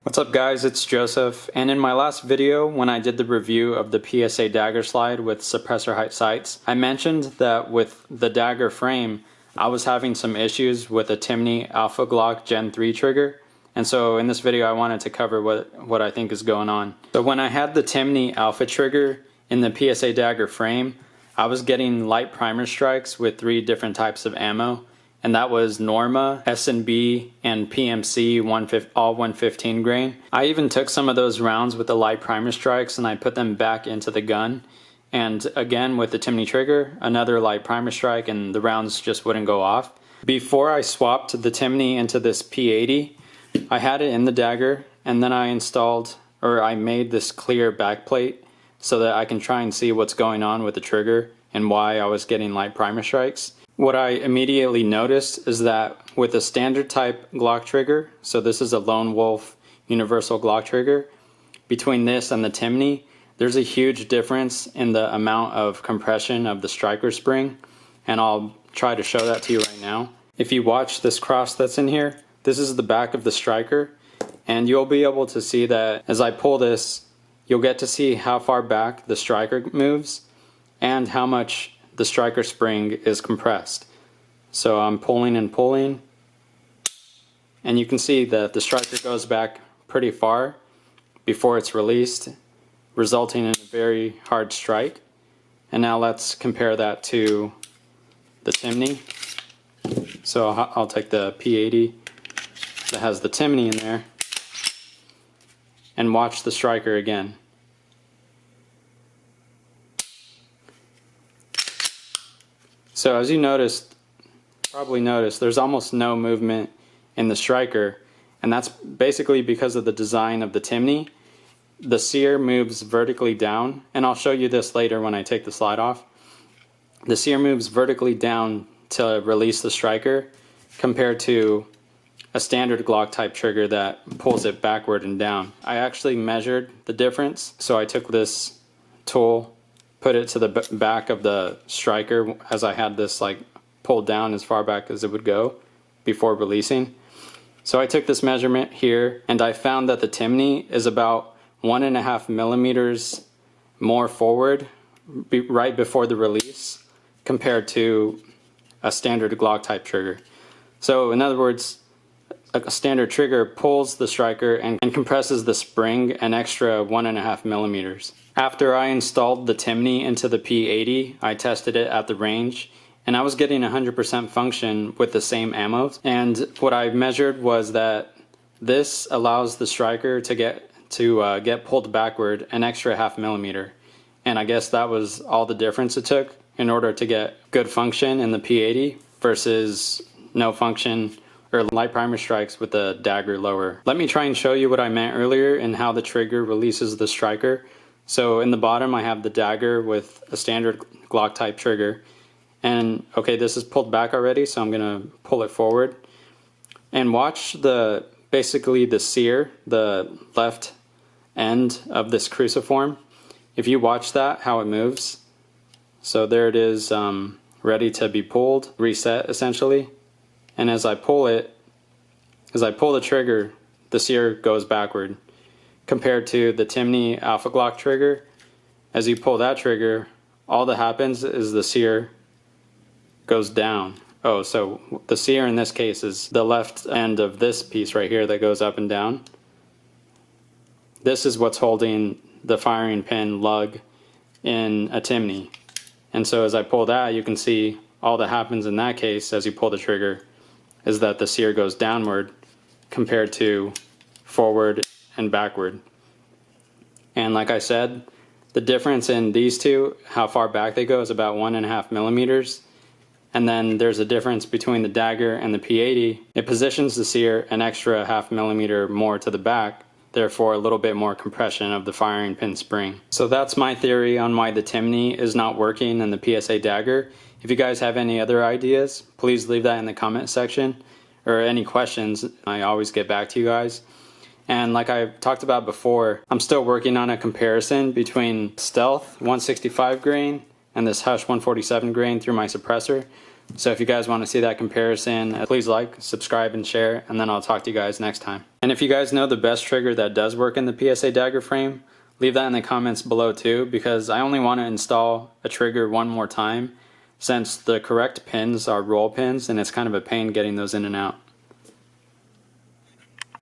What's up guys, it's Joseph, and in my last video when I did the review of the PSA Dagger slide with suppressor height sights, I mentioned that with the Dagger frame I was having some issues with a Timney Alpha Glock Gen 3 trigger, and so in this video I wanted to cover what I think is going on. So when I had the Timney Alpha trigger in the PSA Dagger frame, I was getting light primer strikes with 3 different types of ammo. And that was Norma, S&B, and PMC all 115 grain. I even took some of those rounds with the light primer strikes and I put them back into the gun. And again with the Timney trigger, another light primer strike and the rounds just wouldn't go off. Before I swapped the Timney into this P80, I had it in the Dagger and then I made this clear backplate so that I can try and see what's going on with the trigger and why I was getting light primer strikes. What I immediately noticed is that with a standard type Glock trigger, so this is a Lone Wolf universal Glock trigger, between this and the Timney, there's a huge difference in the amount of compression of the striker spring, and I'll try to show that to you right now. If you watch this cross that's in here, this is the back of the striker, and you'll be able to see that as I pull this, you'll get to see how far back the striker moves and how much the striker spring is compressed. So I'm pulling and pulling, and you can see that the striker goes back pretty far before it's released, resulting in a very hard strike. And now let's compare that to the Timney. So I'll take the P80 that has the Timney in there and watch the striker again. So as you probably noticed, there's almost no movement in the striker, and that's basically because of the design of the Timney. The sear moves vertically down, and I'll show you this later when I take the slide off. The sear moves vertically down to release the striker compared to a standard Glock type trigger that pulls it backward and down. I actually measured the difference, so I took this tool, put it to the back of the striker as I had this like pulled down as far back as it would go before releasing. So I took this measurement here and I found that the Timney is about 1.5 millimeters more forward right before the release compared to a standard Glock type trigger. So in other words, a standard trigger pulls the striker and compresses the spring an extra 1.5 millimeters. After I installed the Timney into the P80, I tested it at the range, and I was getting 100% function with the same ammo. And what I measured was that this allows the striker to get pulled backward an extra 0.5 millimeter. And I guess that was all the difference it took in order to get good function in the P80 versus no function or light primer strikes with the Dagger lower. Let me try and show you what I meant earlier and how the trigger releases the striker. So in the bottom I have the Dagger with a standard Glock type trigger, and okay, this is pulled back already, so I'm gonna pull it forward and watch basically the sear, the left end of this cruciform. If you watch that, how it moves, so there it is, ready to be pulled, reset essentially. And as I pull the trigger, the sear goes backward. Compared to the Timney Alpha Glock trigger, as you pull that trigger, all that happens is the sear goes down. Oh, so the sear in this case is the left end of this piece right here that goes up and down. This is what's holding the firing pin lug in a Timney. And so as I pull that, you can see all that happens in that case as you pull the trigger is that the sear goes downward compared to forward and backward. And like I said, the difference in these two, how far back they go, is about 1.5 millimeters. And then there's a difference between the Dagger and the P80. It positions the sear an extra 0.5 millimeter more to the back, therefore a little bit more compression of the firing pin spring. So that's my theory on why the Timney is not working in the PSA Dagger. If you guys have any other ideas, please leave that in the comment section, or any questions. I always get back to you guys. And like I talked about before, I'm still working on a comparison between Stealth 165 grain and this Hush 147 grain through my suppressor. So if you guys want to see that comparison, please like, subscribe, and share, and then I'll talk to you guys next time. And if you guys know the best trigger that does work in the PSA Dagger frame, leave that in the comments below too, because I only want to install a trigger one more time since the correct pins are roll pins and it's kind of a pain getting those in and out.